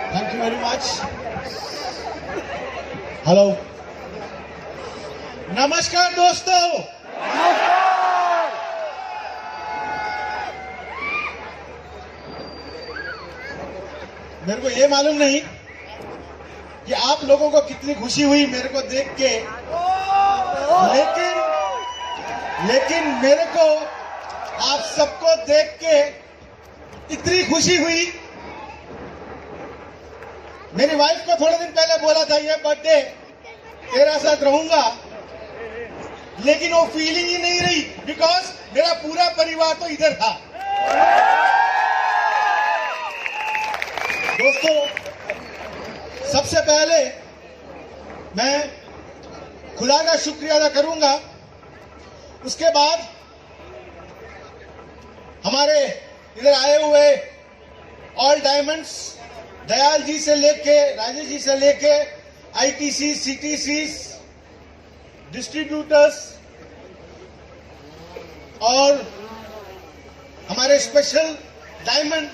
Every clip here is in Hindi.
Thank you very much. Hello, नमस्कार दोस्तों। मेरे को ये मालूम नहीं कि आप लोगों को कितनी खुशी हुई मेरे को देख के, लेकिन मेरे को आप सबको देख के इतनी खुशी हुई। मेरी वाइफ को थोड़े दिन पहले बोला था ये बर्थडे तेरा साथ रहूंगा, लेकिन वो फीलिंग ही नहीं रही बिकॉज मेरा पूरा परिवार तो इधर था। दोस्तों, सबसे पहले मैं खुदा का शुक्रिया अदा करूंगा, उसके बाद हमारे इधर आए हुए ऑल डायमंड्स, दयाल जी से लेके राजेश जी से लेके आईटीसी, सीटीसी, डिस्ट्रीब्यूटर्स और हमारे स्पेशल डायमंड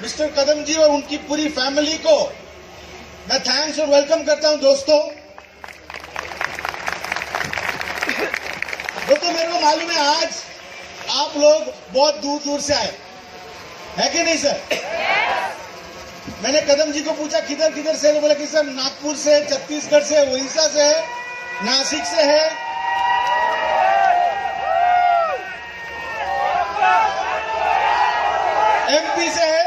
मिस्टर कदम जी और उनकी पूरी फैमिली को मैं थैंक्स और वेलकम करता हूं। दोस्तों, मेरे को मालूम है आज आप लोग बहुत दूर दूर से आए, है कि नहीं सर? मैंने कदम जी को पूछा किधर किधर से, बोला कि सर नागपुर से, छत्तीसगढ़ से, उड़ीसा से है, नासिक से है, एमपी से है।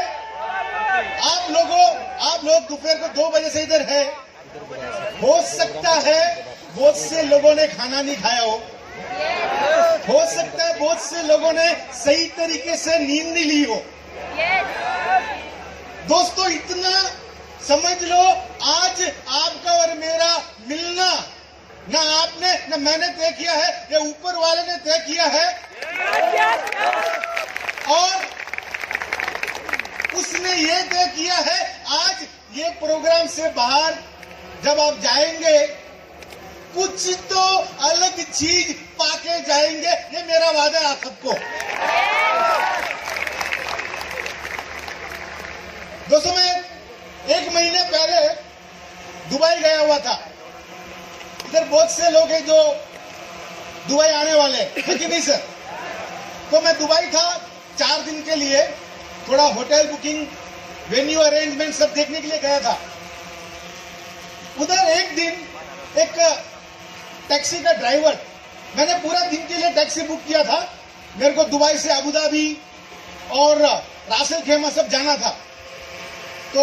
आप लोग दोपहर को 2 बजे से इधर है। हो सकता है बहुत से लोगों ने खाना नहीं खाया हो सकता है बहुत से लोगों ने सही तरीके से नींद नहीं ली हो। दोस्तों, इतना समझ लो, आज आपका और मेरा मिलना ना आपने ना मैंने तय किया है, ये ऊपर वाले ने तय किया है। और उसने ये तय किया है आज ये प्रोग्राम से बाहर जब आप जाएंगे कुछ तो अलग चीज पाके जाएंगे, ये मेरा वादा है आप सबको। दोस्तों, मैं 1 महीने पहले दुबई गया हुआ था। इधर बहुत से लोग हैं जो दुबई आने वाले हैं कि नहीं सर? तो मैं दुबई था 4 दिन के लिए, थोड़ा होटल बुकिंग, वेन्यू अरेंजमेंट सब देखने के लिए गया था। उधर एक दिन एक टैक्सी का ड्राइवर, मैंने पूरा दिन के लिए टैक्सी बुक किया था, मेरे को दुबई से अबू धाबी और रासेल खेमा सब जाना था। तो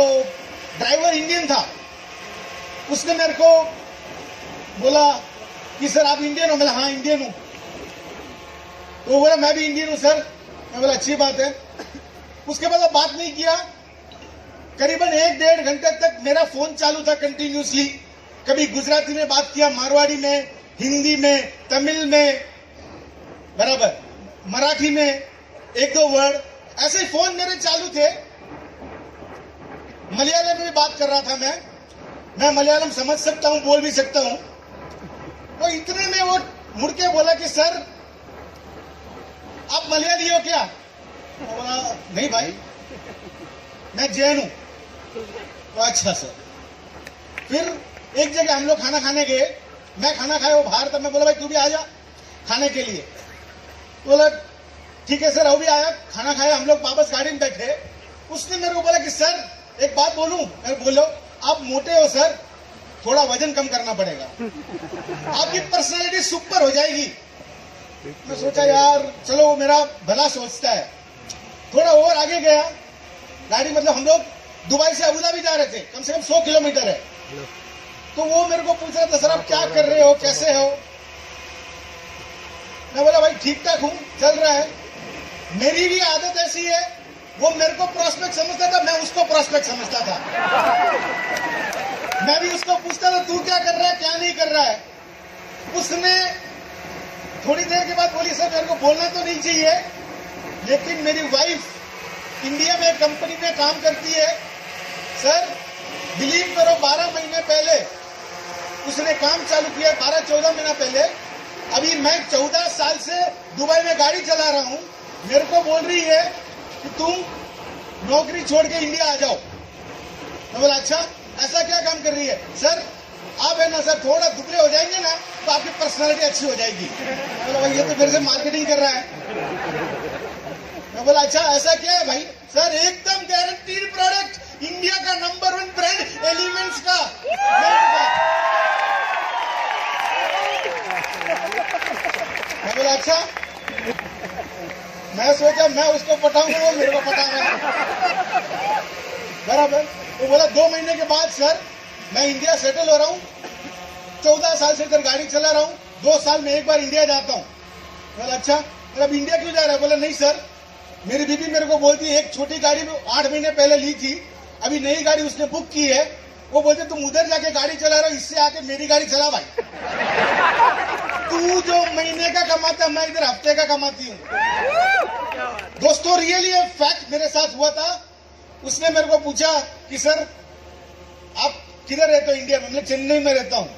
ड्राइवर इंडियन था, उसने मेरे को बोला कि सर आप इंडियन हो? मैं हाँ इंडियन हूं। तो वो बोला मैं भी इंडियन हूं सर। मैं बोला अच्छी बात है। उसके बाद बात नहीं किया, करीबन 1-1.5 घंटे तक मेरा फोन चालू था कंटिन्यूसली। कभी गुजराती में बात किया, मारवाड़ी में, हिंदी में, तमिल में, बराबर मराठी में 1-2 वर्ड, ऐसे फोन मेरे चालू थे। मलयालम में भी बात कर रहा था मैं मलयालम समझ सकता हूं, बोल भी सकता हूं। तो इतने में वो मुड़ के बोला कि सर आप मलयाली हो क्या? बोला नहीं भाई, मैं जैन हूं। तो अच्छा सर। फिर एक जगह हम लोग खाना खाने गए, मैं खाना खाया, वो बाहर था। मैं बोला भाई तू भी आ जा खाने के लिए। बोला ठीक है सर, वो भी आया, खाना खाया, हम लोग वापस गाड़ी में बैठे। उसने मेरे को बोला कि सर एक बात बोलूं? मैं बोलो। आप मोटे हो सर, थोड़ा वजन कम करना पड़ेगा, आपकी पर्सनालिटी सुपर हो जाएगी। मैं सोचा यार चलो वो मेरा भला सोचता है। थोड़ा और आगे गया गाड़ी, मतलब हम लोग दुबई से अबू धाबी जा रहे थे, कम से कम 100 किलोमीटर है। तो वो मेरे को पूछ रहा था सर आप क्या कर रहे हो, कैसे हो? मैं बोला भाई ठीक ठाक हूं, चल रहा है। मेरी भी आदत ऐसी है, वो मेरे को प्रोस्पेक्ट समझता था, मैं उसको प्रोस्पेक्ट समझता था। मैं भी उसको पूछता था तू क्या कर रहा है, क्या नहीं कर रहा है। उसने थोड़ी देर के बाद बोली सर मेरे को बोलना तो नहीं चाहिए, लेकिन मेरी वाइफ इंडिया में कंपनी में काम करती है। सर बिलीव करो 12 महीने पहले उसने काम चालू किया, 12-14 महीना पहले। अभी मैं 14 साल से दुबई में गाड़ी चला रहा हूं। मेरे को बोल रही है कि तुम नौकरी छोड़ के इंडिया आ जाओ। मैं बोला अच्छा ऐसा क्या काम कर रही है? सर आप है ना सर थोड़ा दुबले हो जाएंगे ना तो आपकी पर्सनालिटी अच्छी हो जाएगी। बोला भाई ये तो मेरे से मार्केटिंग कर रहा है। मैं बोला अच्छा ऐसा क्या है भाई? सर एकदम गारंटीड प्रोडक्ट, इंडिया का नंबर 1 ब्रांड एलिमेंट्स का। मैं बोला अच्छा। मैं सोचा मैं उसको पटाऊंगा, वो मेरे को पटा रहा है बराबर। तो बोला 2 महीने के बाद सर मैं इंडिया सेटल हो रहा हूँ, 14 साल से इधर गाड़ी चला रहा हूँ, 2 साल में एक बार इंडिया जाता हूँ। बोला अच्छा मतलब इंडिया क्यों जा रहा है? बोला नहीं सर मेरी बीबी मेरे को बोलती है एक छोटी गाड़ी में 8 महीने पहले ली थी, अभी नई गाड़ी उसने बुक की है, वो बोलते तुम उधर जाके गाड़ी चला रहा हो, इससे आके मेरी गाड़ी चला भाई। तू जो महीने का कमाता मैं इधर हफ्ते का कमाती हूँ। दोस्तों रियली एक फैक्ट मेरे साथ हुआ था। उसने मेरे को पूछा कि सर आप किधर रहते हो? इंडिया में। मैं चेन्नई में रहता हूँ।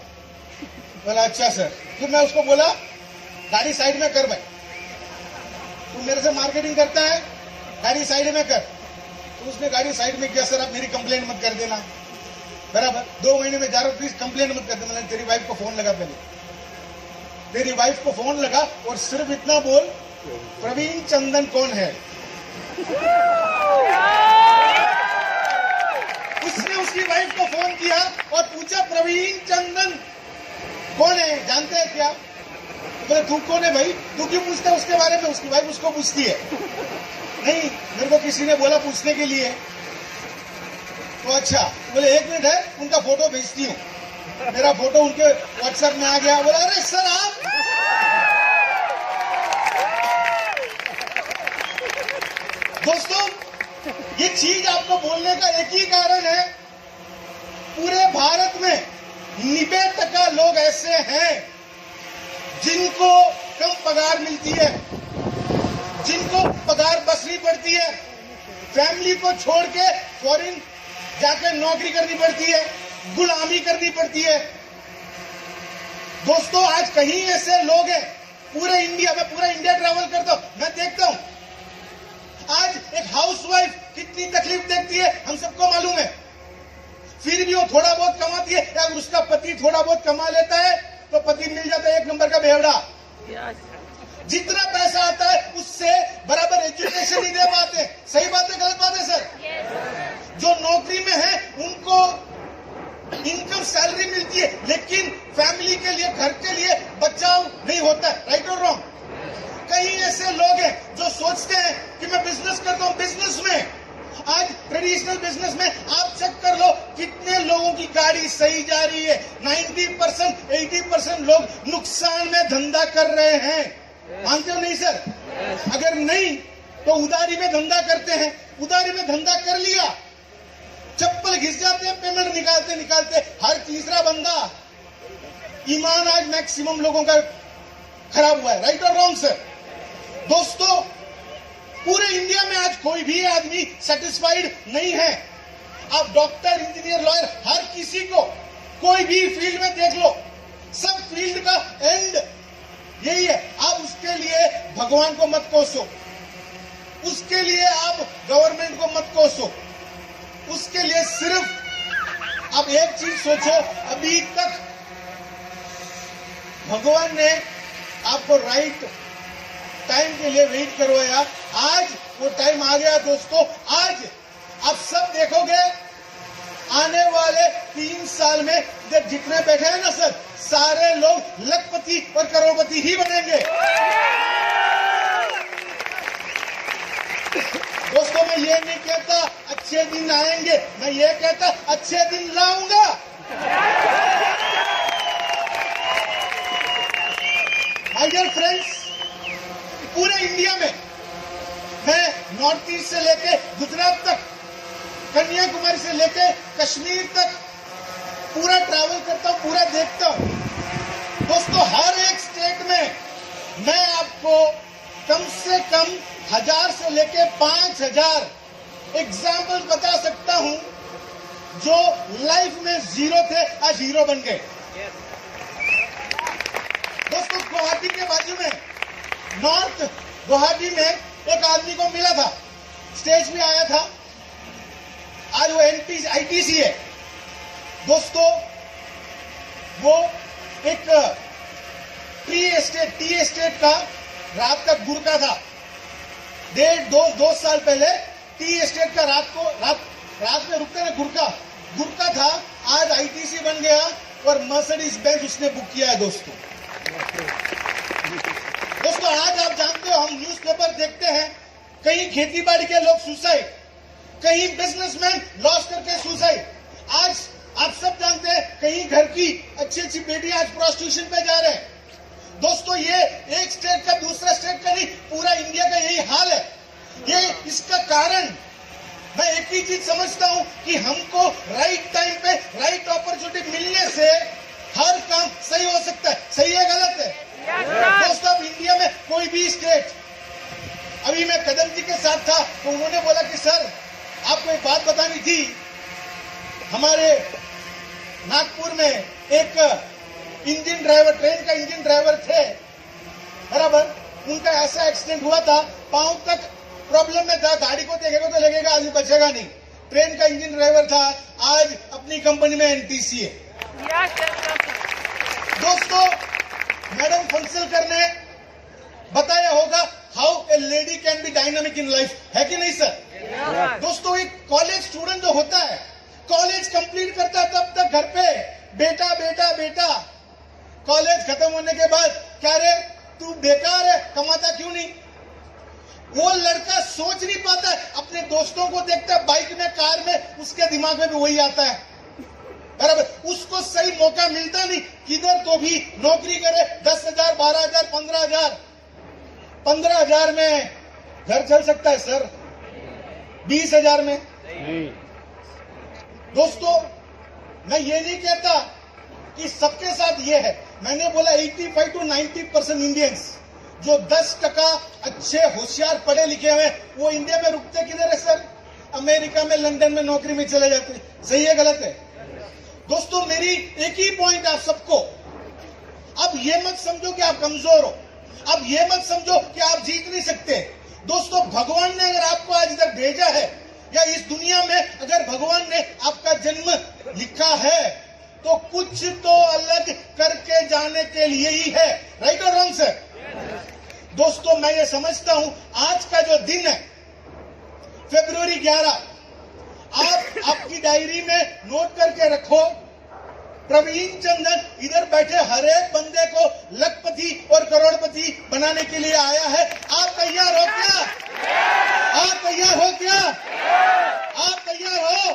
बोला अच्छा सर। फिर मैं उसको बोला गाड़ी साइड में कर भाई, तू मेरे से मार्केटिंग करता है, गाड़ी साइड में कर। तो उसने गाड़ी साइड में किया। सर आप मेरी कंप्लेंट मत कर देना बराबर, 2 महीने में जा रहा हूँ प्लीज कंप्लेंट मत कर देना। मैंने तेरी वाइफ को फोन लगा, पहले तेरी वाइफ को फोन लगा और सिर्फ इतना बोल प्रवीण चंदन कौन है। उसने उसकी वाइफ को फोन किया और पूछा प्रवीण चंदन कौन है, जानते हैं क्या? बोले तू कौन है भाई? तू क्यों पूछता है उसके बारे में? उसकी वाइफ उसको पूछती है। नहीं मेरे को किसी ने बोला पूछने के लिए। तो अच्छा बोले 1 मिनट है, उनका फोटो भेजती हूँ। मेरा फोटो उनके व्हाट्सएप में आ गया। बोला अरे सर आप। दोस्तों ये चीज आपको बोलने का एक ही कारण है, पूरे भारत में 90% लोग ऐसे हैं जिनको कम पगार मिलती है, जिनको पगार बसनी पड़ती है, फैमिली को छोड़ के फॉरेन जाकर नौकरी करनी पड़ती है, गुलामी करनी पड़ती है। दोस्तों आज कहीं ऐसे लोग हैं पूरे इंडिया में, पूरा इंडिया ट्रैवल करता हूं मैं, देखता हूं आज एक हाउसवाइफ कितनी तकलीफ देखती है हम सबको मालूम है। फिर भी वो थोड़ा बहुत कमाती है, या उसका पति थोड़ा बहुत कमा लेता है तो पति मिल जाता है 1 नंबर का बेवड़ा। जितना पैसा आता है उससे बराबर एजुकेशन नहीं दे पाते। सही बात है गलत बात है सर? जो नौकरी में है उनको इनकम सैलरी मिलती है, लेकिन फैमिली के लिए, घर के लिए बचाव नहीं होता। राइट और रॉन्ग? कई ऐसे लोग हैं जो सोचते हैं कि मैं बिजनेस करता हूं, बिजनेस में आज ट्रेडिशनल बिजनेस में आप चेक कर लो कितने लोगों की गाड़ी सही जा रही है। 90% 80% लोग नुकसान में धंधा कर रहे हैं। मानते हो नहीं सर? अगर नहीं तो उधारी में धंधा करते हैं। उधारी में धंधा कर लिया, चप्पल घिस जाते हैं, पेमेंट निकालते निकालते हर तीसरा बंदा। ईमान आज मैक्सिमम लोगों का खराब हुआ है। राइट और रॉन्ग सर? दोस्तों पूरे इंडिया में आज कोई भी आदमी सेटिस्फाइड नहीं है। आप डॉक्टर, इंजीनियर, लॉयर, हर किसी को कोई भी फील्ड में देख लो, सब फील्ड का एंड यही है। आप उसके लिए भगवान को मत कोसो, उसके लिए आप गवर्नमेंट को मत कोसो, उसके लिए सिर्फ आप एक चीज सोचो, अभी तक भगवान ने आपको राइट टाइम के लिए वेट करवाया, आज वो टाइम आ गया। दोस्तों आज आप सब देखोगे आने वाले 3 साल में जितने बैठे हैं ना सर, सारे लोग लखपति और करोड़पति ही बनेंगे। दोस्तों मैं ये नहीं कहता अच्छे दिन आएंगे, मैं ये कहता अच्छे दिन लाऊंगा। माय डियर फ्रेंड्स, पूरे इंडिया में मैं नॉर्थ ईस्ट से लेके गुजरात तक, कन्याकुमारी से लेके कश्मीर तक पूरा ट्रैवल करता हूं, पूरा देखता हूं। दोस्तों हर एक स्टेट में मैं आपको कम से कम 1000 से लेके 5000 एग्जाम्पल बता सकता हूं जो लाइफ में जीरो थे आज हीरो बन गए। दोस्तों गुवाहाटी के बाजू में, नॉर्थ गुवाहाटी में एक आदमी को मिला था, स्टेज पे आया था। आज वो आईटीसी है दोस्तों, वो एक टी एस्टेट का रात का गुरका था। 1.5-2 साल पहले टी एस्टेट का रात में रुकते ना गुरका था, आज आईटीसी बन गया और मर्सिडीज बेंज उसने बुक किया है दोस्तों। आज आप जानते हो, हम न्यूज़पेपर देखते हैं, कहीं खेती बाड़ी के लोग सुसाइड, कहीं बिजनेसमैन लॉस करके सुसाइड। आज आप सब जानते हैं, कहीं घर की अच्छी बेटियां आज प्रोस्टिट्यूशन पे जा रहे हैं। दोस्तों, ये एक स्टेट का दूसरा स्टेट का नहीं, पूरा इंडिया का यही हाल है। ये इसका कारण मैं एक ही चीज समझता हूं कि हमको राइट टाइम पे राइट अपॉर्चुनिटी मिलने से हर काम सही हो सकता है। सही है, गलत है? दोस्तों, अब इंडिया में कोई भी स्टेट, अभी मैं कदम जी के साथ था तो उन्होंने बोला कि सर आपको एक बात बतानी थी, हमारे नागपुर में एक ट्रेन का इंजन ड्राइवर थे, बराबर, उनका ऐसा एक्सीडेंट हुआ था, पांव तक प्रॉब्लम में था, गाड़ी को देखेगा तो लगेगा आदमी बचेगा नहीं। ट्रेन का इंजन ड्राइवर था, आज अपनी कंपनी में एनटीसी है। दोस्तों, मैडम फंसलकर ने बताया होगा how a lady can be dynamic in life, है कि नहीं सर? दोस्तों, एक कॉलेज स्टूडेंट जो होता है, कॉलेज कंप्लीट करता है तब तक घर पे बेटा बेटा बेटा, कॉलेज खत्म होने के बाद क्या रे तू बेकार है, कमाता क्यों नहीं? वो लड़का सोच नहीं पाता है, अपने दोस्तों को देखता है बाइक में, कार में, उसके दिमाग में भी वही आता है, बराबर। उसको सही मौका मिलता नहीं, किधर तो भी नौकरी करे, 10,000, 12,000, 15,000। 15,000 में घर चल सकता है सर, 20,000 में दोस्तों, मैं ये नहीं कहता कि सबके साथ ये है। मैंने बोला 85 to 90% इंडियंस जो 10% अच्छे होशियार पढ़े लिखे हुए, वो इंडिया में रुकते किधर है सर? अमेरिका में, लंदन में नौकरी में चले जाते। सही है, गलत है? दोस्तों, मेरी एक ही पॉइंट आप सबको, अब ये मत समझो कि आप कमजोर हो, अब ये मत समझो कि आप जीत नहीं सकते। दोस्तों, भगवान ने अगर आपको आज इधर भेजा है, या इस दुनिया में अगर भगवान ने आपका जन्म लिखा है, तो कुछ तो अलग करके जाने के लिए ही है। राइट और रॉन्ग सर? दोस्तों, मैं ये समझता हूं, आज का जो दिन है फरवरी 11, आप आपकी डायरी में नोट करके रखो, प्रवीण चंदन इधर बैठे हर एक बंदे को लखपति और करोड़पति बनाने के लिए आया है। आप तैयार हो क्या? आप तैयार हो क्या? आप तैयार हो?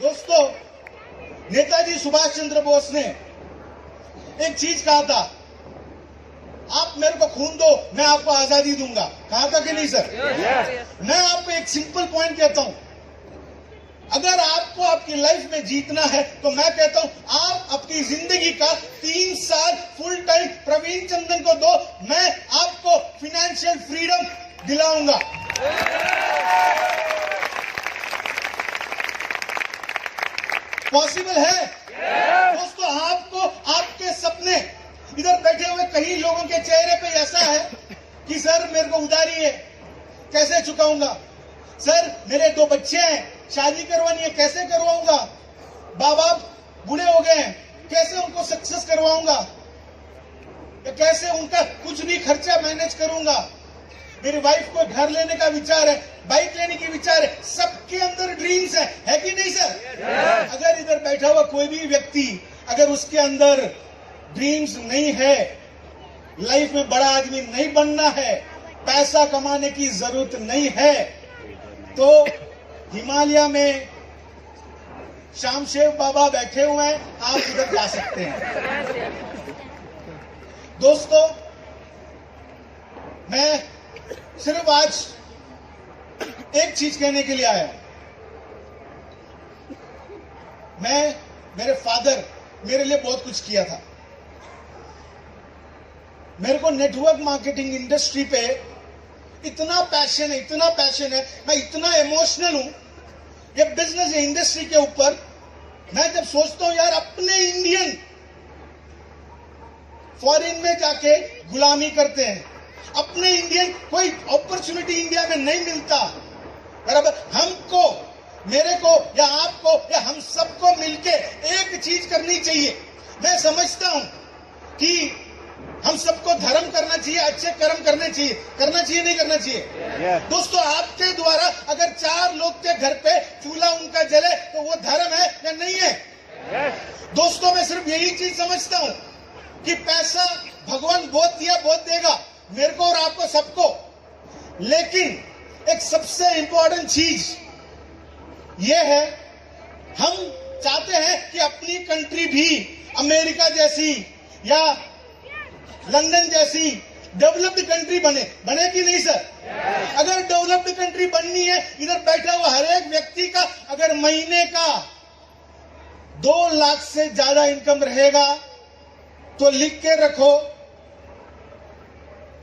दोस्तों, नेताजी सुभाष चंद्र बोस ने एक चीज कहा था, आप मेरे को खून दो, मैं आपको आजादी दूंगा। कहा था कि नहीं सर? मैं आपको एक सिंपल पॉइंट कहता हूं, अगर आपको आपकी लाइफ में जीतना है तो मैं कहता हूं आप अपनी जिंदगी का 3 साल फुल टाइम प्रवीण चंदन को दो, मैं आपको फाइनेंशियल फ्रीडम दिलाऊंगा। पॉसिबल है दोस्तों? आपको आपके सपने, इधर बैठे हुए कई लोगों के चेहरे पे ऐसा है कि सर मेरे को उधारी है, कैसे चुकाऊंगा? सर मेरे 2 बच्चे हैं, शादी करवानी है, कैसे करवाऊंगा? बाबा बूढ़े हो गए हैं, कैसे उनको सक्सेस करवाऊंगा? कैसे उनका कुछ भी खर्चा मैनेज करूंगा? मेरी वाइफ को घर लेने का विचार है, बाइक लेने की विचार है, सबके अंदर ड्रीम्स है कि नहीं सर? अगर इधर बैठा हुआ कोई भी व्यक्ति, अगर उसके अंदर ड्रीम्स नहीं है, लाइफ में बड़ा आदमी नहीं बनना है, पैसा कमाने की जरूरत नहीं है, तो हिमालय में श्यामशेव बाबा बैठे हुए हैं, आप इधर जा सकते हैं। दोस्तों, मैं सिर्फ आज एक चीज कहने के लिए आया। मेरे फादर मेरे लिए बहुत कुछ किया था। मेरे को नेटवर्क मार्केटिंग इंडस्ट्री पे इतना पैशन है, मैं इतना इमोशनल हूं ये बिजनेस इंडस्ट्री के ऊपर। मैं जब सोचता हूं यार, अपने इंडियन फॉरेन में जाके गुलामी करते हैं, अपने इंडियन कोई अपॉर्चुनिटी इंडिया में नहीं मिलता, बराबर। हमको मेरे को या आपको या हम सबको मिलके एक चीज करनी चाहिए। मैं समझता हूं कि हम सबको धर्म करना चाहिए, अच्छे कर्म करने चाहिए, करना चाहिए नहीं करना चाहिए। दोस्तों, आपके द्वारा अगर 4 लोग के घर पे चूल्हा उनका जले तो वो धर्म है या नहीं है? दोस्तों, मैं सिर्फ यही चीज समझता हूं कि पैसा भगवान बहुत दिया बहुत देगा मेरे को और आपको सबको, लेकिन एक सबसे इंपॉर्टेंट चीज ये है, हम चाहते हैं कि अपनी कंट्री भी अमेरिका जैसी या लंदन जैसी डेवलप्ड कंट्री बने कि नहीं सर? अगर डेवलप्ड कंट्री बननी है, इधर बैठा हुआ हर एक व्यक्ति का अगर महीने का 2 लाख से ज्यादा इनकम रहेगा तो लिख के रखो,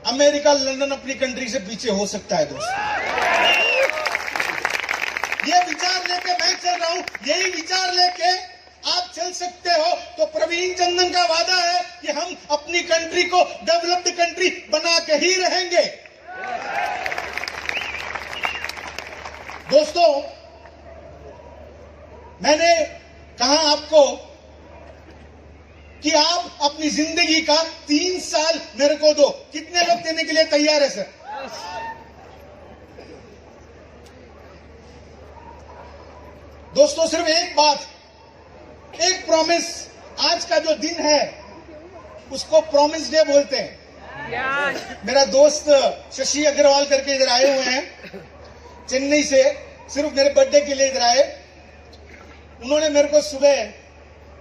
अमेरिका लंदन अपनी कंट्री से पीछे हो सकता है। दोस्तों, ये विचार लेके मैं चल रहा हूं, यही विचार लेके आप चल सकते हो। तो प्रवीण चंदन का वादा है कि हम अपनी कंट्री को डेवलप्ड कंट्री बना के ही रहेंगे। दोस्तों, मैंने कहा आपको कि आप अपनी जिंदगी का 3 साल मेरे को दो। कितने लोग देने के लिए तैयार है सर? दोस्तों, सिर्फ एक बात, एक प्रॉमिस। आज का जो दिन है उसको प्रॉमिस डे बोलते हैं। मेरा दोस्त शशि अग्रवाल करके इधर आए हुए हैं चेन्नई से, सिर्फ मेरे बर्थडे के लिए इधर आए। उन्होंने मेरे को सुबह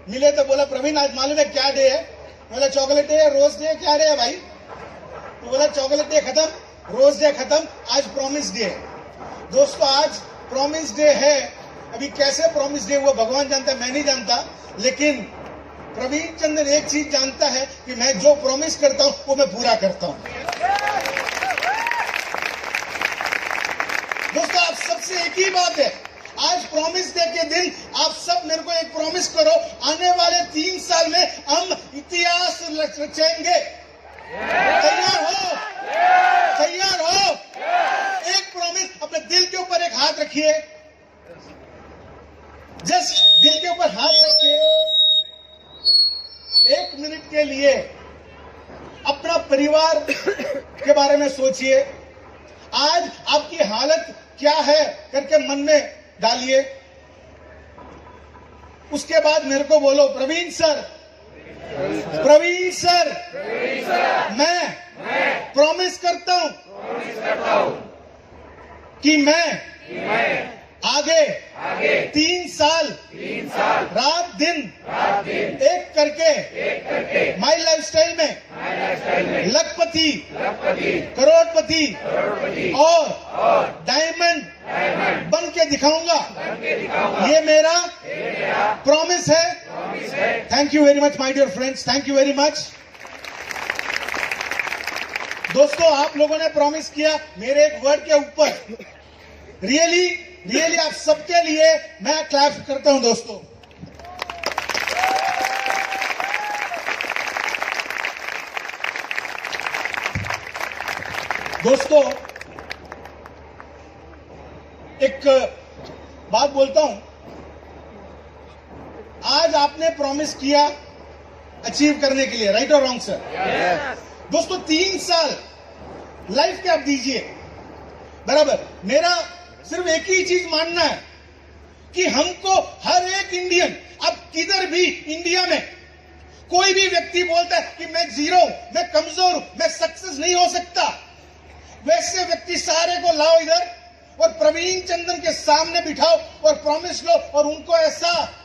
मिले तो बोला, प्रवीण आज मालूम है क्या डे है? बोला चॉकलेट डे है, रोज डे है, क्या डे है भाई? तो बोला चॉकलेट डे खत्म, रोज डे खत्म, आज प्रॉमिस डे है। दोस्तों, आज प्रॉमिस डे है। अभी कैसे प्रॉमिस डे हुआ भगवान जानता है, मैं नहीं जानता, लेकिन प्रवीण चंदन एक चीज जानता है कि मैं जो प्रॉमिस करता हूं वो मैं पूरा करता हूं। दोस्तों, आप सबसे एक ही बात है, आज प्रॉमिस डे के दिन आप सब मेरे को एक प्रॉमिस करो, आने वाले 3 साल में हम इतिहास रचेंगे। तैयार हो? तैयार हो? एक प्रॉमिस, अपने दिल के ऊपर एक हाथ रखिए, जस्ट दिल के ऊपर हाथ रखिए, 1 मिनट के लिए अपना परिवार के बारे में सोचिए। आज आपकी हालत क्या है करके मन में डालिए। उसके बाद मेरे को बोलो, प्रवीण सर, प्रवीण सर, मैं प्रॉमिस करता हूं कि मैं आगे 3 साल रात दिन एक करके माई लाइफस्टाइल में लखपति, करोड़पति और डायमंड बन के दिखाऊंगा। ये मेरा प्रॉमिस है। Thank you very much my dear friends, thank you very much. दोस्तों, आप लोगों ने प्रॉमिस किया मेरे एक वर्ड के ऊपर, रियली आप सबके लिए मैं क्लैप करता हूं। दोस्तों, एक बात बोलता हूं, आज आपने प्रॉमिस किया अचीव करने के लिए, राइट और रॉन्ग सर? दोस्तों, 3 साल लाइफ के आप दीजिए, बराबर। मेरा सिर्फ एक ही चीज मानना है कि हमको हर एक इंडियन, अब किधर भी इंडिया में कोई भी व्यक्ति बोलता है कि मैं जीरो हूं, मैं कमजोर हूं, मैं सक्सेस नहीं हो सकता, वैसे व्यक्ति सारे को लाओ इधर और प्रवीण चंदन के सामने बिठाओ और प्रॉमिस लो और उनको ऐसा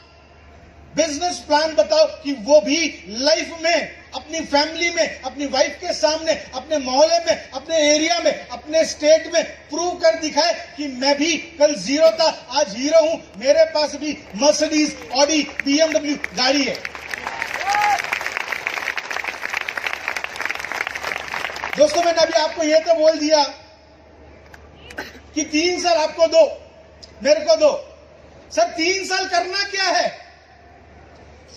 बिजनेस प्लान बताओ कि वो भी लाइफ में, अपनी फैमिली में, अपनी वाइफ के सामने, अपने मोहल्ले में, अपने एरिया में, अपने स्टेट में प्रूव कर दिखाए कि मैं भी कल जीरो था, आज हीरो हूं, मेरे पास भी मर्सिडीज, ऑडी, BMW गाड़ी है। दोस्तों, मैंने अभी आपको ये तो बोल दिया कि 3 साल आपको दो, मेरे को दो। सर, 3 साल करना क्या है?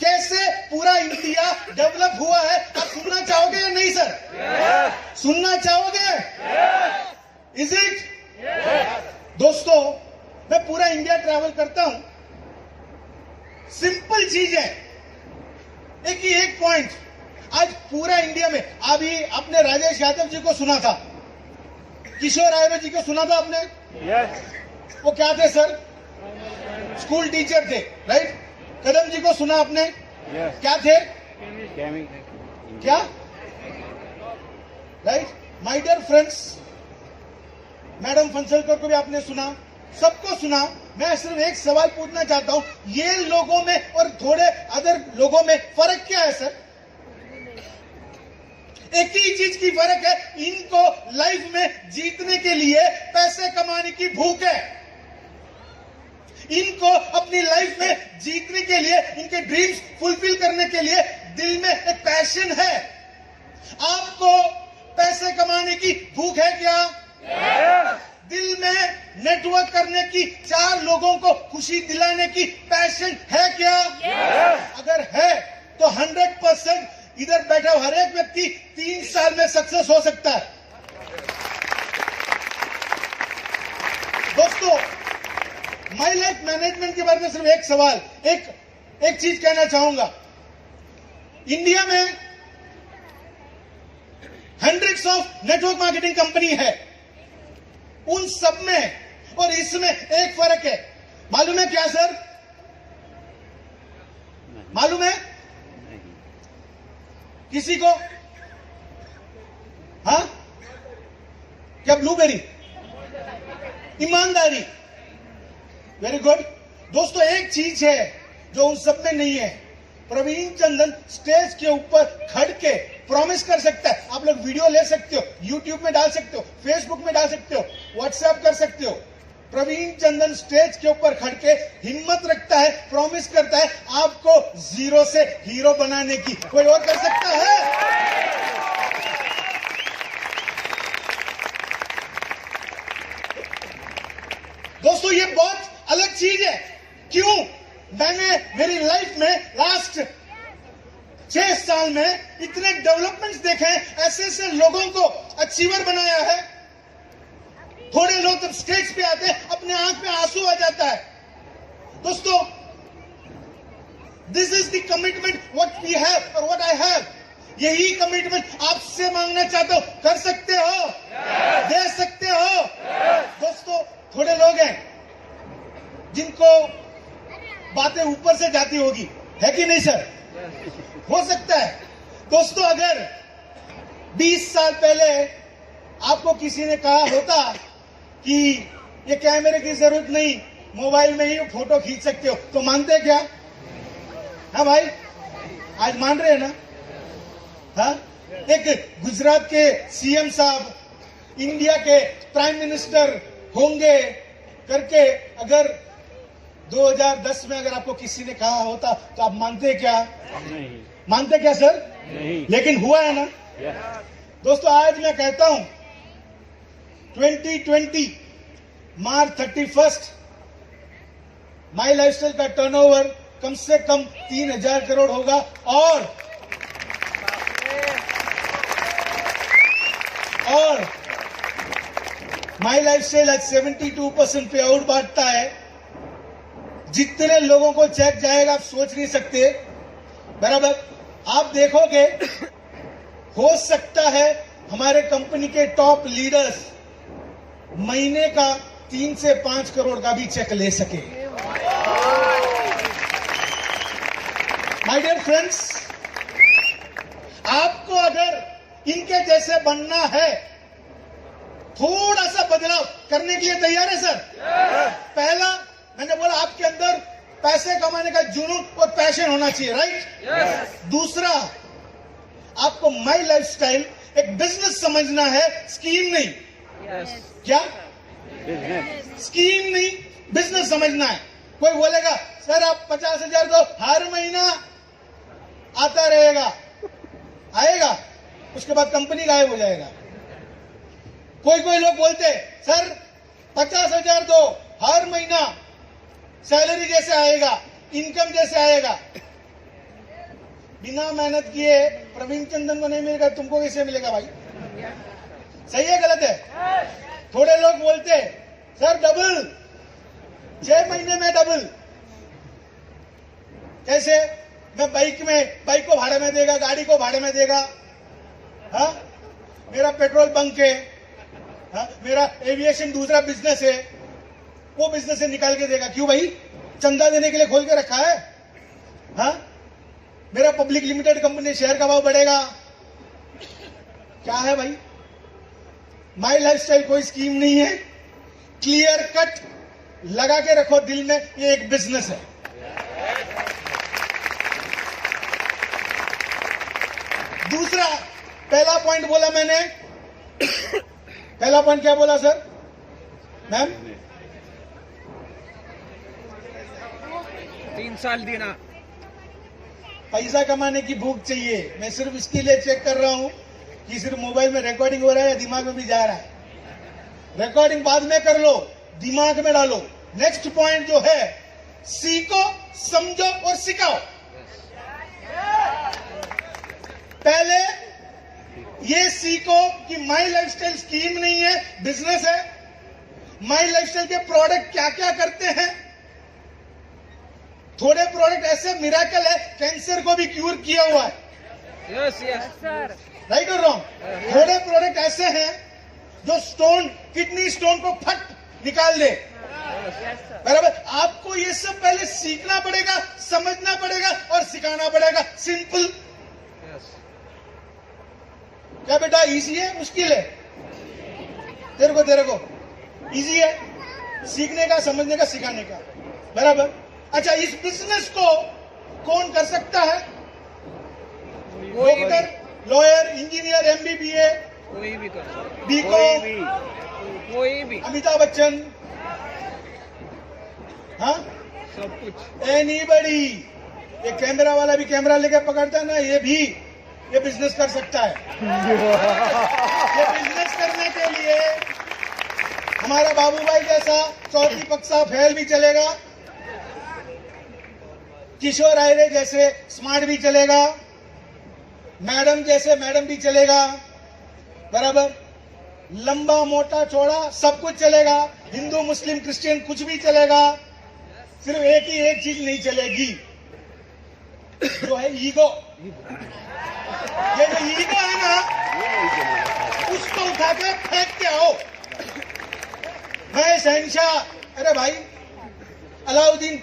कैसे पूरा इंडिया डेवलप हुआ है, आप सुनना चाहोगे या नहीं सर? सुनना चाहोगे? Is it? दोस्तों, मैं पूरा इंडिया ट्रैवल करता हूं, सिंपल चीज है, एक ही एक पॉइंट आज पूरा इंडिया में। अभी आपने राजेश यादव जी को सुना था, किशोर राय जी को सुना था आपने? यस। वो क्या थे सर? स्कूल टीचर थे, राइट? कदम जी को सुना आपने? यस। क्या थे? क्या? Right? My dear friends, madam Phansalkar को भी आपने सुना, सबको सुना। मैं सिर्फ एक सवाल पूछना चाहता हूं, ये लोगों में और थोड़े अदर लोगों में फर्क क्या है सर? एक ही चीज की फर्क है, इनको लाइफ में जीतने के लिए पैसे कमाने की भूख है। इनको अपनी लाइफ में जीतने के लिए, इनके ड्रीम्स फुलफिल करने के लिए दिल में एक पैशन है। आपको पैसे कमाने की भूख है क्या? दिल में नेटवर्क करने की, 4 लोगों को खुशी दिलाने की पैशन है क्या? अगर है तो 100% इधर बैठा हर एक व्यक्ति 3 साल में सक्सेस हो सकता है। दोस्तों, माई लाइफ मैनेजमेंट के बारे में सिर्फ एक सवाल, एक चीज कहना चाहूंगा। इंडिया में hundreds of network marketing company है, उन सब में और इसमें एक फर्क है, मालूम है क्या सर? मालूम है किसी को? हाँ, क्या? ब्लूबेरी, ईमानदारी। Very good. दोस्तों, एक चीज है जो उन सब में नहीं है। प्रवीण चंदन स्टेज के ऊपर खड़ के प्रॉमिस कर सकता है। आप लोग वीडियो ले सकते हो, यूट्यूब में डाल सकते हो, फेसबुक में डाल सकते हो, व्हाट्सएप कर सकते हो। प्रवीण चंदन स्टेज के ऊपर खड़ के हिम्मत रखता है, प्रॉमिस करता है आपको 0 से हीरो बनाने की। कोई और कर सकता है? दोस्तों, ये बहुत अलग चीज है। क्यों? मैंने मेरी लाइफ में लास्ट 6 साल में इतने डेवलपमेंट्स देखे हैं, ऐसे ऐसे लोगों को अचीवर बनाया है। थोड़े लोग जब स्टेज पे आते हैं, अपने आंख में आंसू आ जाता है। दोस्तों, this is the commitment what we have और व्हाट आई हैव। यही कमिटमेंट आपसे मांगना चाहता हूं। कर सकते हो? दे सकते हो? दोस्तों, थोड़े लोग हैं जिनको बातें ऊपर से जाती होगी, है कि नहीं सर? हो सकता है। दोस्तों, अगर 20 साल पहले आपको किसी ने कहा होता कि ये कैमरे की जरूरत नहीं, मोबाइल में ही फोटो खींच सकते हो, तो मानते क्या? हाँ भाई, आज मान रहे हैं ना? हाँ, एक गुजरात के सीएम साहब इंडिया के प्राइम मिनिस्टर होंगे करके अगर 2010 में अगर आपको किसी ने कहा होता तो आप मानते क्या? नहीं। मानते क्या सर? नहीं। लेकिन हुआ है ना? दोस्तों, आज मैं कहता हूं 2020 मार्च 31 माई लाइफस्टाइल का टर्नओवर कम से कम 3000 करोड़ होगा और माई लाइफस्टाइल आज 72% पे आउट बांटता है। जितने लोगों को चेक जाएगा आप सोच नहीं सकते। बराबर, आप देखोगे हो सकता है हमारे कंपनी के टॉप लीडर्स महीने का 3 से 5 करोड़ का भी चेक ले सके। माय डियर फ्रेंड्स, आपको अगर इनके जैसे बनना है, थोड़ा सा बदलाव करने के लिए तैयार है सर? पहला, मैंने बोला आपके अंदर पैसे कमाने का जुनून और पैशन होना चाहिए, राइट? दूसरा, आपको माई लाइफस्टाइल एक बिजनेस समझना है, स्कीम नहीं। क्या? स्कीम नहीं, बिजनेस समझना है। कोई बोलेगा सर आप 50,000 दो, हर महीना आता रहेगा, आएगा, उसके बाद कंपनी गायब हो जाएगा। कोई लोग बोलते सर 50,000 दो, हर महीना सैलरी जैसे आएगा, इनकम जैसे आएगा। बिना मेहनत किए प्रवीण चंदन को नहीं मिलेगा, तुमको कैसे मिलेगा भाई? सही है गलत है? थोड़े लोग बोलते सर 6 महीने में डबल। कैसे? मैं बाइक को भाड़े में देगा, गाड़ी को भाड़े में देगा, हाँ, मेरा पेट्रोल बंक है, हाँ, मेरा एविएशन दूसरा बिजनेस है, वो बिजनेस से निकाल के देगा। क्यों भाई? चंदा देने के लिए खोल के रखा है, हाँ। मेरा पब्लिक लिमिटेड कंपनी, शेयर का भाव बढ़ेगा। क्या है भाई? माई लाइफस्टाइल कोई स्कीम नहीं है, क्लियर कट लगा के रखो दिल में, ये एक बिजनेस है। दूसरा, पहला पॉइंट बोला मैंने, पहला पॉइंट क्या बोला सर? मैम 3 साल देना। पैसा कमाने की भूख चाहिए। मैं सिर्फ इसके लिए चेक कर रहा हूं कि सिर्फ मोबाइल में रिकॉर्डिंग हो रहा है या दिमाग में भी जा रहा है। रिकॉर्डिंग बाद में कर लो, दिमाग में डालो। नेक्स्ट पॉइंट जो है, सीखो, समझो और सिखाओ। पहले ये सीखो कि माई लाइफस्टाइल स्कीम नहीं है, बिजनेस है। माई लाइफस्टाइल के प्रोडक्ट क्या क्या करते हैं। थोड़े प्रोडक्ट ऐसे मिराकल है, कैंसर को भी क्यूर किया हुआ है। Yes sir. राइट और रॉन्ग? थोड़े प्रोडक्ट ऐसे हैं जो स्टोन, किडनी स्टोन को फट निकाल दे। बराबर? आपको ये सब पहले सीखना पड़ेगा, समझना पड़ेगा और सिखाना पड़ेगा। सिंपल। क्या बेटा इजी है, मुश्किल है? तेरे को इजी है सीखने का, समझने का, सिखाने का। बराबर? अच्छा, इस बिजनेस को कौन कर सकता है? डॉक्टर, लॉयर, इंजीनियर, एमबीबीए, कोई भी कर सकता, बीकॉम, कोई भी, अमिताभ बच्चन, हाँ, सब कुछ, एनीबडी। ये कैमरा वाला भी कैमरा लेके पकड़ता है ना, ये भी ये बिजनेस कर सकता है। ये बिजनेस करने के लिए हमारा बाबू भाई जैसा चौथी पक्षा फैल भी चलेगा, किशोर आयरे जैसे स्मार्ट भी चलेगा, मैडम जैसे मैडम भी चलेगा। बराबर? लंबा मोटा चौड़ा सब कुछ चलेगा। हिंदू मुस्लिम क्रिश्चियन कुछ भी चलेगा। सिर्फ एक चीज नहीं चलेगी, जो है ईगो। ये जो ईगो है ना, उसको उठा के फेंक के आओ। मैं शहंशाह, अरे भाई अलाउद्दीन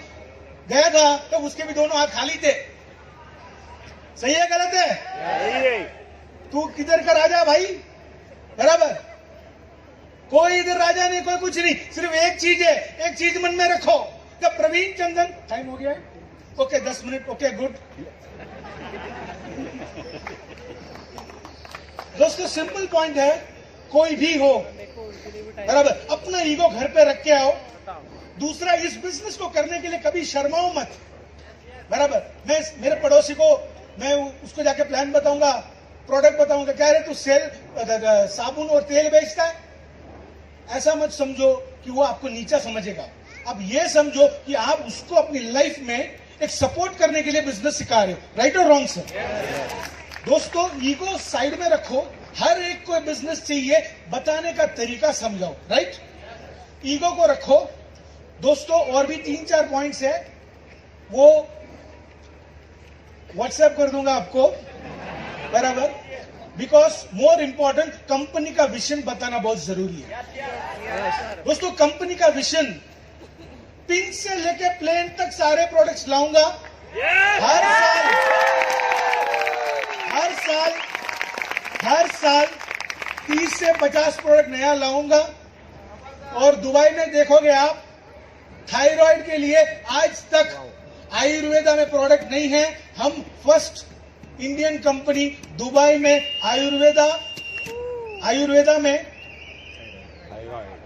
गया था तो उसके भी दोनों हाथ खाली थे। सही है गलत है? तू किधर का राजा भाई? बराबर? कोई इधर राजा नहीं, कोई कुछ नहीं। सिर्फ एक चीज है, एक चीज मन में रखो। जब प्रवीण चंदन, टाइम हो गया है, ओके 10 मिनट, ओके गुड। दोस्तों सिंपल पॉइंट है, कोई भी हो, बराबर, अपना ईगो घर पे रख के आओ। दूसरा, इस बिजनेस को करने के लिए कभी शर्माओ मत। बराबर? मैं मेरे पड़ोसी को, मैं उसको जाके प्लान बताऊंगा, प्रोडक्ट बताऊंगा, क्या रे तू साबुन और तेल बेचता है? ऐसा मत समझो कि वो आपको नीचा समझेगा। अब ये समझो कि आप उसको अपनी लाइफ में एक सपोर्ट करने के लिए बिजनेस सिखा रहे हो। राइट और रॉन्ग सर? दोस्तों ईगो साइड में रखो, हर एक को बिजनेस चाहिए, बताने का तरीका समझाओ। राइट? ईगो को रखो। दोस्तों और भी 3-4 पॉइंट्स है, वो व्हाट्सएप कर दूंगा आपको। बराबर? बिकॉज मोर इंपॉर्टेंट, कंपनी का विजन बताना बहुत जरूरी है। दोस्तों कंपनी का विजन, पिंक से लेके प्लेन तक सारे प्रोडक्ट्स लाऊंगा। हर साल 30 से 50 प्रोडक्ट नया लाऊंगा। और दुबई में देखोगे आप, थायराइड के लिए आज तक आयुर्वेदा में प्रोडक्ट नहीं है। हम फर्स्ट इंडियन कंपनी दुबई में आयुर्वेदा में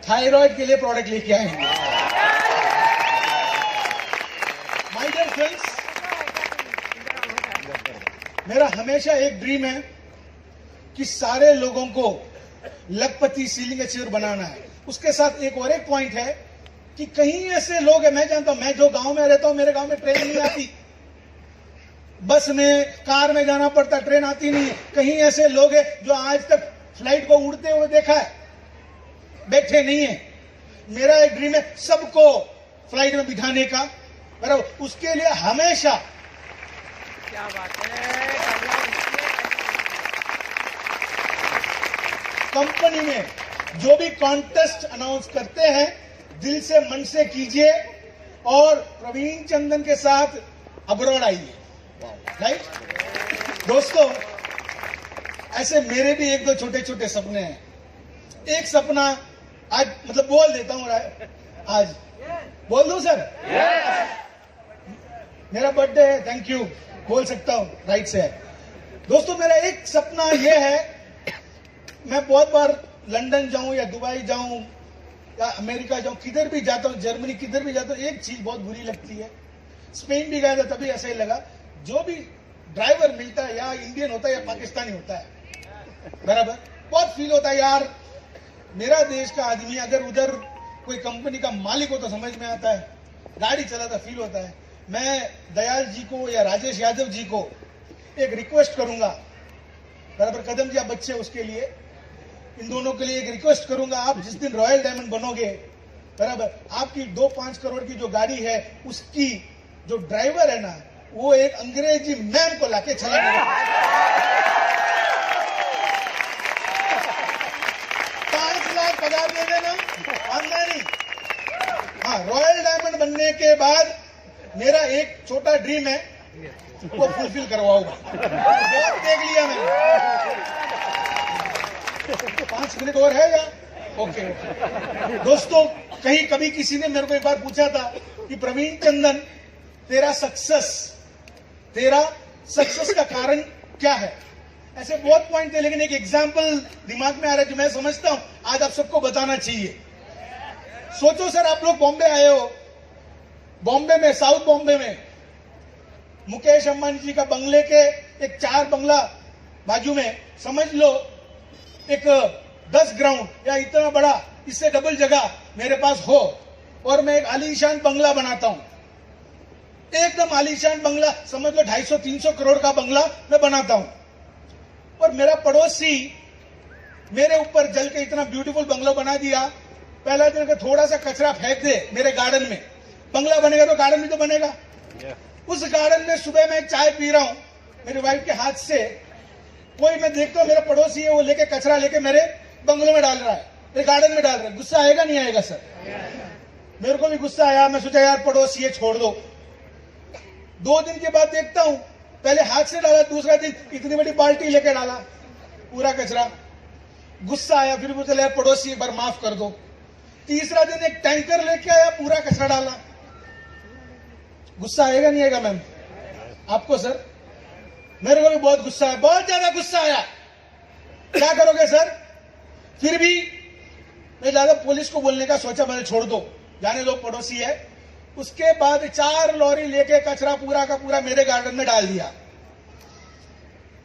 थायराइड के लिए प्रोडक्ट लेके आए हैं। माय डियर फ्रेंड्स, मेरा हमेशा एक ड्रीम है कि सारे लोगों को लखपति सीलिंग अचीवर बनाना है। उसके साथ एक और एक पॉइंट है कि कहीं ऐसे लोग हैं, मैं जानता हूं, मैं जो गांव में रहता हूं, मेरे गांव में ट्रेन नहीं आती, बस में कार में जाना पड़ता, ट्रेन आती नहीं है। कहीं ऐसे लोग हैं जो आज तक फ्लाइट को उड़ते हुए देखा है, बैठे नहीं है। मेरा एक ड्रीम है सबको फ्लाइट में बिठाने का, बराबर, उसके लिए हमेशा क्या बात है। कंपनी में जो भी कॉन्टेस्ट अनाउंस करते हैं दिल से मन से कीजिए और प्रवीण चंदन के साथ अब्रॉड आइए। राइट दोस्तों, ऐसे मेरे भी एक दो छोटे छोटे सपने हैं। एक सपना आज मतलब बोल देता हूं, आज बोल दूं सर? मेरा बर्थडे है, थैंक यू, बोल सकता हूं, राइट से है। दोस्तों मेरा एक सपना यह है, मैं बहुत बार लंदन जाऊं या दुबई जाऊं या अमेरिका जाऊं, किधर भी जाता हूं, जर्मनी किधर भी जाता हूं, एक चीज बहुत बुरी लगती है। स्पेन भी गया था तभी ऐसा ही लगा, जो भी ड्राइवर मिलता है या इंडियन होता है या पाकिस्तानी होता है, बराबर, बहुत फील होता है यार मेरा देश का आदमी अगर उधर कोई कंपनी का मालिक हो तो समझ में आता है, गाड़ी चलाता फील होता है। मैं दयाल जी को या राजेश यादव जी को एक रिक्वेस्ट करूंगा, बराबर, कदम जी आप बच्चे उसके लिए, इन दोनों के लिए एक रिक्वेस्ट करूंगा, आप जिस दिन रॉयल डायमंड बनोगे, बराबर, आपकी 2-5 करोड़ की जो गाड़ी है उसकी जो ड्राइवर है ना, वो एक अंग्रेजी मैम को लाके चलाएगा। 5 लाख पगार दे देना, आमदनी। हाँ, रॉयल डायमंड बनने के बाद मेरा एक छोटा ड्रीम है, वो फुलफिल करवाऊंगा। बहुत देख लिया मैंने। 5 मिनट और है या? ओके। दोस्तों, कहीं कभी किसी ने मेरे को एक बार पूछा था कि प्रवीण चंदन तेरा सक्सेस का कारण क्या है? ऐसे बहुत पॉइंट थे, लेकिन एक एग्जाम्पल दिमाग में आ रहा है जो मैं समझता हूं आज आप सबको बताना चाहिए। सोचो सर, आप लोग बॉम्बे आए हो, बॉम्बे में, साउथ बॉम्बे में मुकेश अंबानी जी का बंगले के एक 4 बंगला बाजू में, समझ लो एक 10 ग्राउंड या इतना बड़ा, इससे डबल जगह मेरे पास हो, और मैं एक आलीशान बंगला बनाता हूं, एकदम आलीशान बंगला, समझ लो 250-300 करोड़ का बंगला मैं बनाता हूं, और मेरा पड़ोसी मेरे ऊपर जल के इतना ब्यूटीफुल बंगला बना दिया, पहला दिन का थोड़ा सा कचरा फेंक दे मेरे गार्डन में, बंगला बनेगा तो गार्डन भी तो बनेगा। उस गार्डन में सुबह मैं चाय पी रहा हूं मेरी वाइफ के हाथ से, कोई मैं देखता हूं मेरा पड़ोसी है, वो लेके कचरा लेके मेरे बंगलों में डाल रहा है, मेरे गार्डन में डाल रहा है। गुस्सा आएगा नहीं आएगा सर? मेरे को भी गुस्सा आया, मैं सोचा यार पड़ोसी है छोड़ दो। 2 दिन के बाद देखता हूं, पहले हाथ से डाला, दूसरा दिन इतनी बड़ी बाल्टी लेके डाला पूरा कचरा। गुस्सा आया, फिर मुझे यार पड़ोसी एक बार माफ कर दो। तीसरा दिन एक टैंकर लेके आया, पूरा कचरा डाला। गुस्सा आएगा नहीं आएगा मैम आपको? सर मेरे को भी बहुत गुस्सा है, बहुत ज्यादा गुस्सा आया। क्या करोगे सर? फिर भी मैं ज्यादा पुलिस को बोलने का सोचा, मैंने छोड़ दो, जाने दो, पड़ोसी है। उसके बाद 4 लॉरी लेके कचरा पूरा का पूरा मेरे गार्डन में डाल दिया।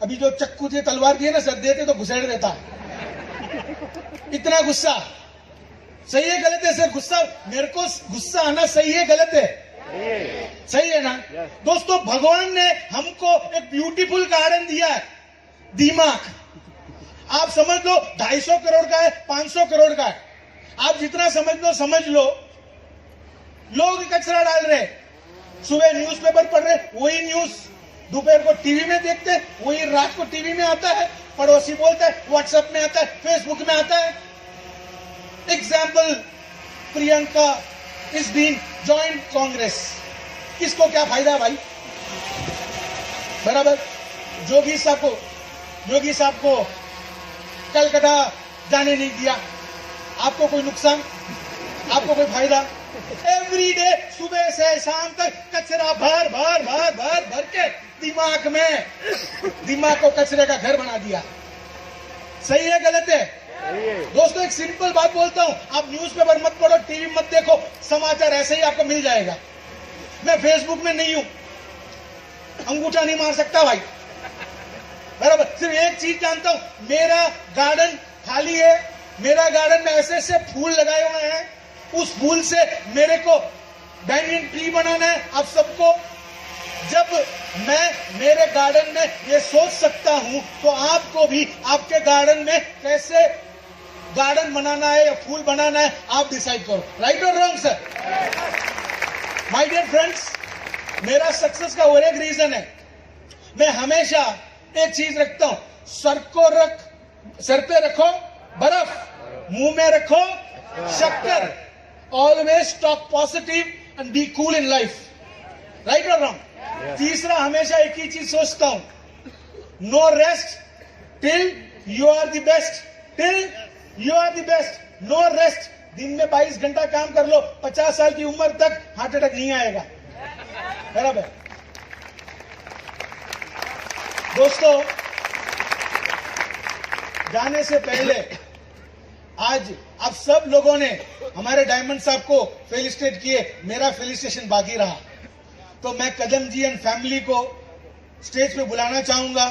अभी जो चक्कू दिए, तलवार दिए ना सर, देते तो घुसेड़ देता, इतना गुस्सा। सही है गलत है सर? गुस्सा, मेरे को गुस्सा आना सही है गलत है? सही है ना? दोस्तों, भगवान ने हमको एक ब्यूटीफुल गार्डन दिया है, दिमाग। आप समझ लो 250 करोड़ का है, 500 करोड़ का है, आप जितना समझ लो। लोग कचरा डाल रहे, सुबह न्यूज़पेपर पढ़ रहे, वही न्यूज दोपहर को टीवी में देखते, वही रात को टीवी में आता है, पड़ोसी बोलता है, व्हाट्सएप में आता है, फेसबुक में आता है। Example, Priyanka is being joint Congress. किसको क्या फायदा है भाई? बराबर, जोगी साहब को कलकत्ता जाने नहीं दिया, आपको कोई नुकसान, आपको कोई फायदा? एवरी डे सुबह से शाम तक कचरा भर के दिमाग को कचरे का घर बना दिया। सही है गलत है? दोस्तों, एक सिंपल बात बोलता हूं, आप न्यूज़पेपर मत पढ़ो, टीवी मत देखो, समाचार ऐसे ही आपको मिल जाएगा। मैं फेसबुक में नहीं हूं, अंगूठा नहीं मार सकता भाई, बराबर। सिर्फ एक चीज जानता हूं, मेरा गार्डन खाली है, मेरा गार्डन में ऐसे फूल लगाए हुए हैं, उस फूल से मेरे को बैंगन ट्री बनाना है। आप सबको, जब मैं मेरे गार्डन में ये सोच सकता हूं, तो आपको भी आपके गार्डन में कैसे गार्डन बनाना है या फूल बनाना है, आप डिसाइड करो। राइट और wrong sir? My dear friends, मेरा सक्सेस का और एक रीजन है, मैं हमेशा एक चीज रखता हूं, सर पे रखो बर्फ, मुंह में रखो शक्कर, always talk positive and be cool in life, right और रॉन्ग। तीसरा, हमेशा एक ही चीज सोचता हूं, no rest till you are the best, till you are the best, no rest. दिन में 22 घंटा काम कर लो, 50 साल की उम्र तक हार्ट अटैक नहीं आएगा, बराबर। दोस्तों, जाने से पहले आज आप सब लोगों ने हमारे डायमंड साहब को फेलिसिटेट किए, मेरा फेलिसिटेशन बाकी रहा, तो मैं कदम जी एंड फैमिली को स्टेज पे बुलाना चाहूंगा,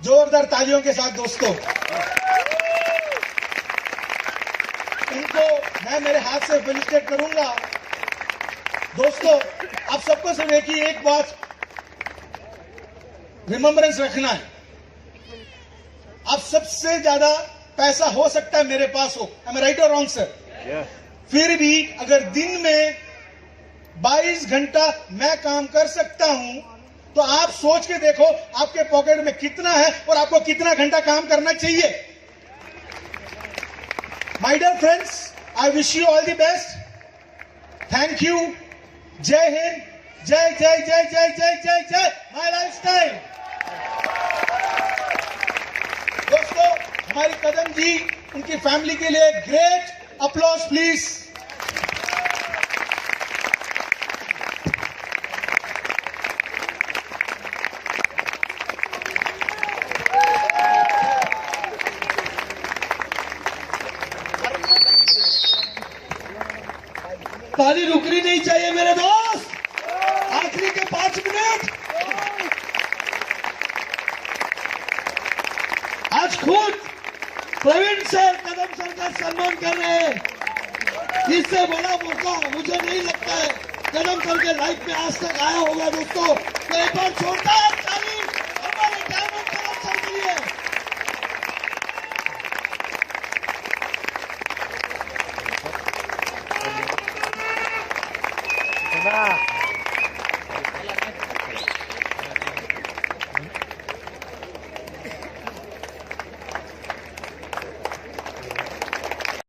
जोरदार तालियों के साथ। दोस्तों, इनको मैं मेरे हाथ से फेलिसिटेट करूंगा। दोस्तों, आप सबको सिर्फ एक बात रिमेम्बरेंस रखना है, आप सबसे ज्यादा पैसा हो सकता है मेरे पास हो, आई एम राइट और रॉन्ग सर? फिर भी अगर दिन में 22 घंटा मैं काम कर सकता हूं, तो आप सोच के देखो आपके पॉकेट में कितना है और आपको कितना घंटा काम करना चाहिए। My dear friends, I wish you all the best, thank you, जय हिंद, जय जय जय जय जय जय जय माय लाइफस्टाइल। दोस्तों, हमारी कदम जी, उनकी फैमिली के लिए ग्रेट अप्लॉज प्लीज। ताली रुकनी नहीं चाहिए मेरे दोस्त, आखिरी के 5 मिनट। आज खुद प्रवीण सर कदम सर का सम्मान कर रहे हैं, इससे बड़ा मौका मुझे नहीं लगता है कदम सर के लाइफ में आज तक आया होगा। दोस्तों, तो एक बार छोड़ता है